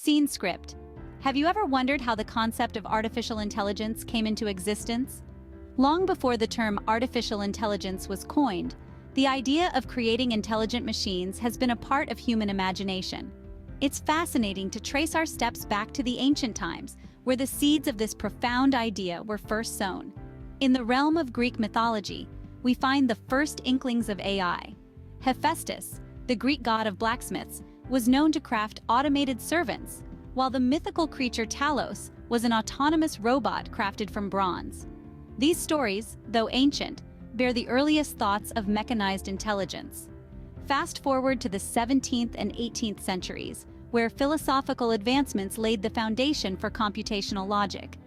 Scene script. Have you ever wondered how the concept of artificial intelligence came into existence? Long before the term artificial intelligence was coined, the idea of creating intelligent machines has been a part of human imagination. It's fascinating to trace our steps back to the ancient times, where the seeds of this profound idea were first sown. In the realm of Greek mythology, we find the first inklings of AI. Hephaestus, the Greek god of blacksmiths, was known to craft automated servants, while the mythical creature Talos was an autonomous robot crafted from bronze. These stories, though ancient, bear the earliest thoughts of mechanized intelligence. Fast forward to the 17th and 18th centuries, where philosophical advancements laid the foundation for computational logic.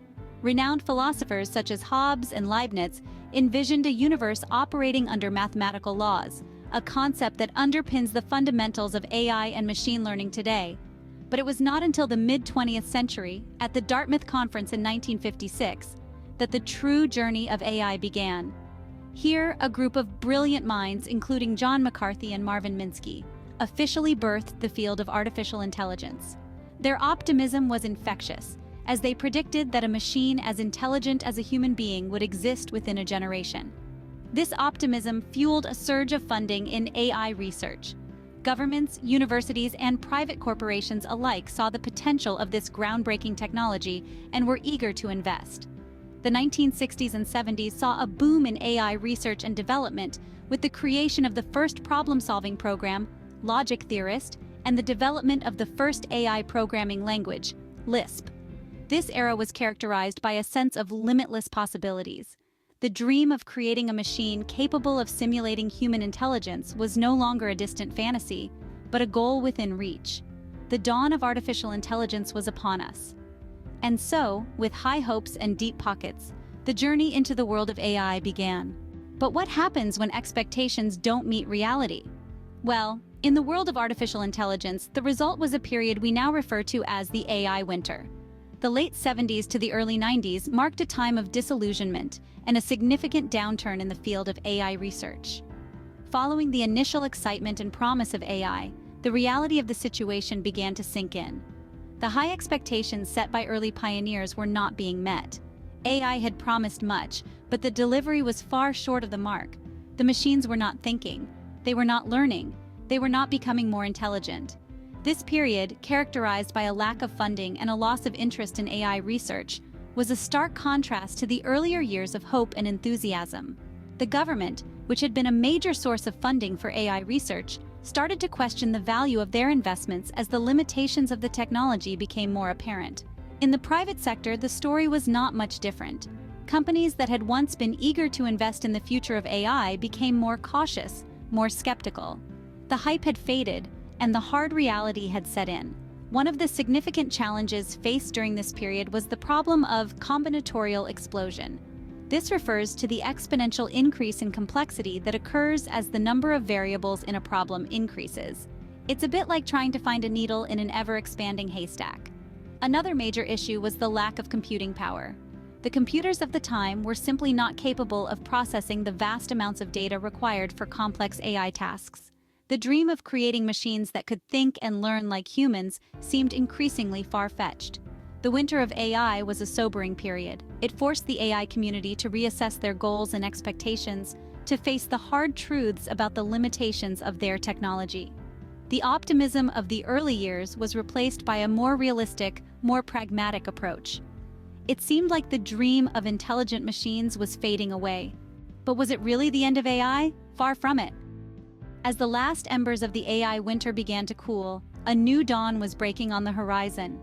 Renowned philosophers such as Hobbes and Leibniz envisioned a universe operating under mathematical laws, a concept that underpins the fundamentals of AI and machine learning today. But it was not until the mid-20th century, at the Dartmouth Conference in 1956, that the true journey of AI began. Here, a group of brilliant minds, including John McCarthy and Marvin Minsky, officially birthed the field of artificial intelligence. Their optimism was infectious, as they predicted that a machine as intelligent as a human being would exist within a generation. This optimism fueled a surge of funding in AI research. Governments, universities, and private corporations alike saw the potential of this groundbreaking technology and were eager to invest. The 1960s and 70s saw a boom in AI research and development, with the creation of the first problem-solving program, Logic Theorist, and the development of the first AI programming language, Lisp. This era was characterized by a sense of limitless possibilities. The dream of creating a machine capable of simulating human intelligence was no longer a distant fantasy, but a goal within reach. The dawn of artificial intelligence was upon us. And so, with high hopes and deep pockets, the journey into the world of AI began. But what happens when expectations don't meet reality? Well, in the world of artificial intelligence, the result was a period we now refer to as the AI winter. The late 70s to the early 90s marked a time of disillusionment and a significant downturn in the field of AI research. Following the initial excitement and promise of AI, the reality of the situation began to sink in. The high expectations set by early pioneers were not being met. AI had promised much, but the delivery was far short of the mark. The machines were not thinking, they were not learning, they were not becoming more intelligent. This period, characterized by a lack of funding and a loss of interest in AI research, was a stark contrast to the earlier years of hope and enthusiasm. The government, which had been a major source of funding for AI research, started to question the value of their investments as the limitations of the technology became more apparent. In the private sector, the story was not much different. Companies that had once been eager to invest in the future of AI became more cautious, more skeptical. The hype had faded, and the hard reality had set in. One of the significant challenges faced during this period was the problem of combinatorial explosion. This refers to the exponential increase in complexity that occurs as the number of variables in a problem increases. It's a bit like trying to find a needle in an ever-expanding haystack. Another major issue was the lack of computing power. The computers of the time were simply not capable of processing the vast amounts of data required for complex AI tasks. The dream of creating machines that could think and learn like humans seemed increasingly far-fetched. The winter of AI was a sobering period. It forced the AI community to reassess their goals and expectations, to face the hard truths about the limitations of their technology. The optimism of the early years was replaced by a more realistic, more pragmatic approach. It seemed like the dream of intelligent machines was fading away. But was it really the end of AI? Far from it. As the last embers of the AI winter began to cool, a new dawn was breaking on the horizon.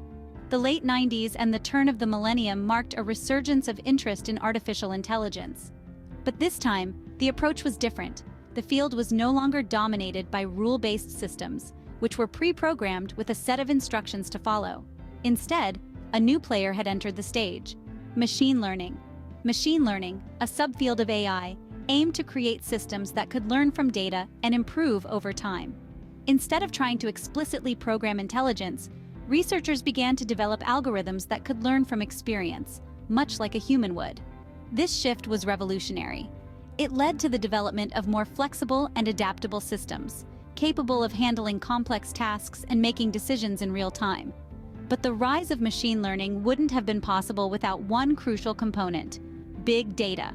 The late 90s and the turn of the millennium marked a resurgence of interest in artificial intelligence. But this time, the approach was different. The field was no longer dominated by rule-based systems, which were pre-programmed with a set of instructions to follow. Instead, a new player had entered the stage: machine learning. Machine learning, a subfield of AI, aimed to create systems that could learn from data and improve over time. Instead of trying to explicitly program intelligence, researchers began to develop algorithms that could learn from experience, much like a human would. This shift was revolutionary. It led to the development of more flexible and adaptable systems, capable of handling complex tasks and making decisions in real time. But the rise of machine learning wouldn't have been possible without one crucial component: big data.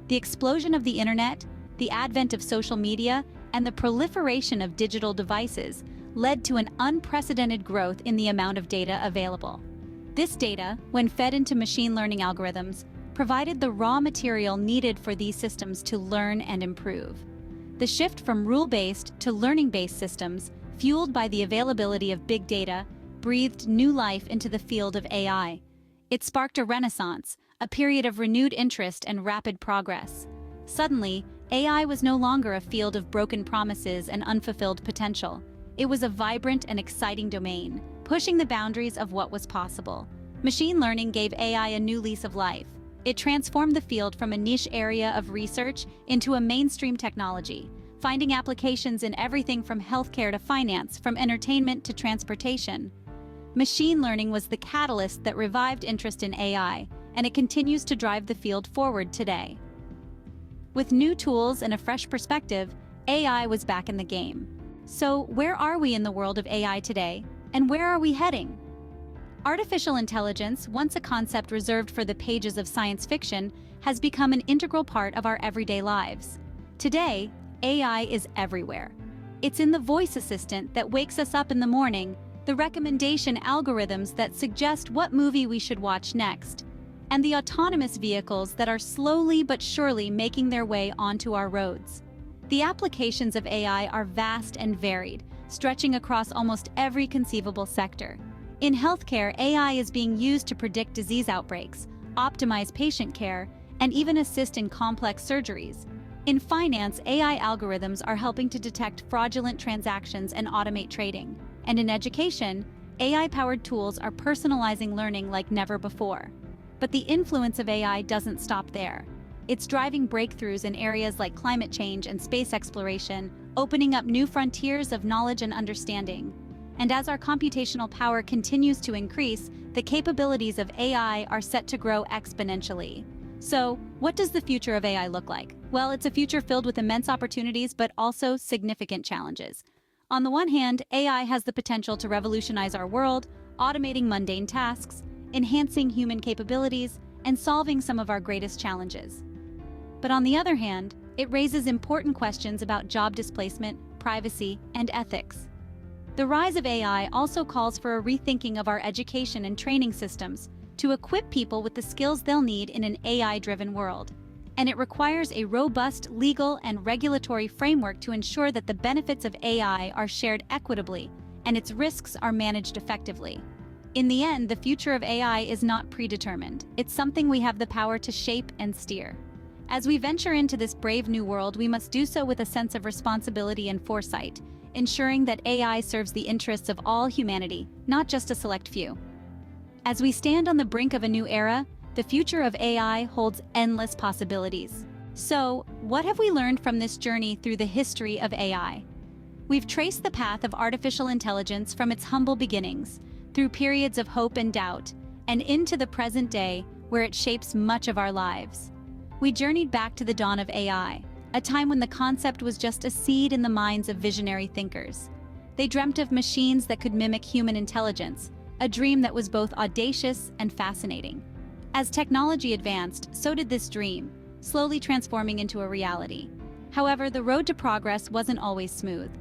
The explosion of the internet, the advent of social media, and the proliferation of digital devices led to an unprecedented growth in the amount of data available. This data, when fed into machine learning algorithms, provided the raw material needed for these systems to learn and improve. The shift from rule-based to learning-based systems, fueled by the availability of big data, breathed new life into the field of AI. It sparked a renaissance, a period of renewed interest and rapid progress. Suddenly, AI was no longer a field of broken promises and unfulfilled potential. It was a vibrant and exciting domain, pushing the boundaries of what was possible. Machine learning gave AI a new lease of life. It transformed the field from a niche area of research into a mainstream technology, finding applications in everything from healthcare to finance, from entertainment to transportation. Machine learning was the catalyst that revived interest in AI, and it continues to drive the field forward today. With new tools and a fresh perspective, AI was back in the game. So, where are we in the world of AI today, and where are we heading? Artificial intelligence, once a concept reserved for the pages of science fiction, has become an integral part of our everyday lives. Today, AI is everywhere. It's in the voice assistant that wakes us up in the morning, the recommendation algorithms that suggest what movie we should watch next, and the autonomous vehicles that are slowly but surely making their way onto our roads. The applications of AI are vast and varied, stretching across almost every conceivable sector. In healthcare, AI is being used to predict disease outbreaks, optimize patient care, and even assist in complex surgeries. In finance, AI algorithms are helping to detect fraudulent transactions and automate trading. And in education, AI-powered tools are personalizing learning like never before. But the influence of AI doesn't stop there. It's driving breakthroughs in areas like climate change and space exploration, opening up new frontiers of knowledge and understanding. And as our computational power continues to increase, the capabilities of AI are set to grow exponentially. So, what does the future of AI look like? Well, it's a future filled with immense opportunities, but also significant challenges. On the one hand, AI has the potential to revolutionize our world, automating mundane tasks, enhancing human capabilities, and solving some of our greatest challenges. But on the other hand, it raises important questions about job displacement, privacy, and ethics. The rise of AI also calls for a rethinking of our education and training systems to equip people with the skills they'll need in an AI-driven world. And it requires a robust legal and regulatory framework to ensure that the benefits of AI are shared equitably and its risks are managed effectively. In the end, the future of AI is not predetermined. It's something we have the power to shape and steer. As we venture into this brave new world, we must do so with a sense of responsibility and foresight, ensuring that AI serves the interests of all humanity, not just a select few. As we stand on the brink of a new era, the future of AI holds endless possibilities. So, what have we learned from this journey through the history of AI? We've traced the path of artificial intelligence from its humble beginnings, through periods of hope and doubt, and into the present day, where it shapes much of our lives. We journeyed back to the dawn of AI, a time when the concept was just a seed in the minds of visionary thinkers. They dreamt of machines that could mimic human intelligence, a dream that was both audacious and fascinating. As technology advanced, so did this dream, slowly transforming into a reality. However, the road to progress wasn't always smooth.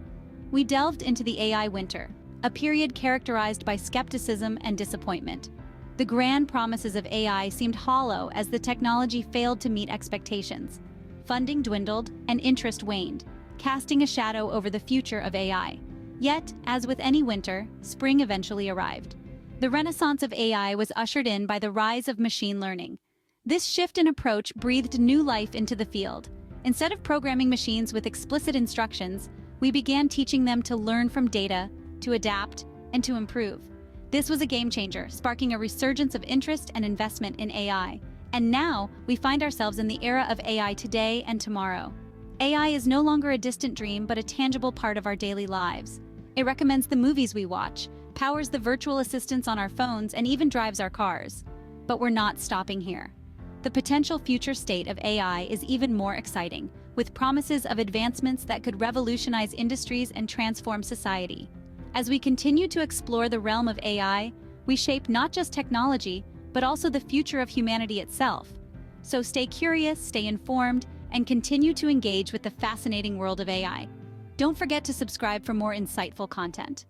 We delved into the AI winter, a period characterized by skepticism and disappointment. The grand promises of AI seemed hollow as the technology failed to meet expectations. Funding dwindled and interest waned, casting a shadow over the future of AI. Yet, as with any winter, spring eventually arrived. The renaissance of AI was ushered in by the rise of machine learning. This shift in approach breathed new life into the field. Instead of programming machines with explicit instructions, we began teaching them to learn from data, to adapt, and to improve. This was a game changer, sparking a resurgence of interest and investment in AI. And now, we find ourselves in the era of AI today and tomorrow. AI is no longer a distant dream, but a tangible part of our daily lives. It recommends the movies we watch, powers the virtual assistants on our phones, and even drives our cars. But we're not stopping here. The potential future state of AI is even more exciting, with promises of advancements that could revolutionize industries and transform society. As we continue to explore the realm of AI, We shape not just technology, but also the future of humanity itself. So stay curious, stay informed, and continue to engage with the fascinating world of AI. Don't forget to subscribe for more insightful content.